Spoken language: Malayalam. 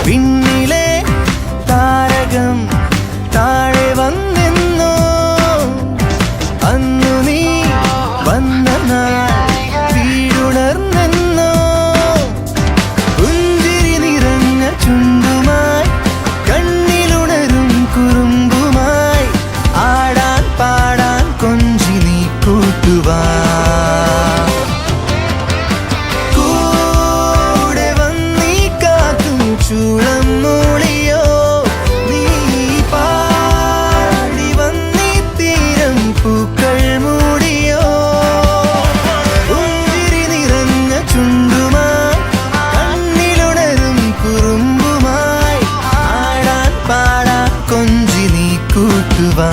പിന്നിലെ താരകം താഴെ വന്നെന്നോ അന്നു നീ വന്ന നാൾ വീടുണർന്നെന്നോ പുഞ്ചിരി നിറഞ്ഞ ചുണ്ടുമായി കണ്ണിലുണരും കുറുമ്പുമായി ആടാൻ പാടാൻ കൊഞ്ചി നീ കൂട്ടുവാ ചൂളം മൂളിയോ നീ പാടി വന്നീ തീരം പൂക്കൾ മൂടിയോ പുഞ്ചിരി നിറഞ്ഞ ചുണ്ടുമായി കണ്ണിലുണരും കുറുമ്പുമായി ആടാൻ പാടാൻ കൊഞ്ചി നീ കൂട്ടുവാ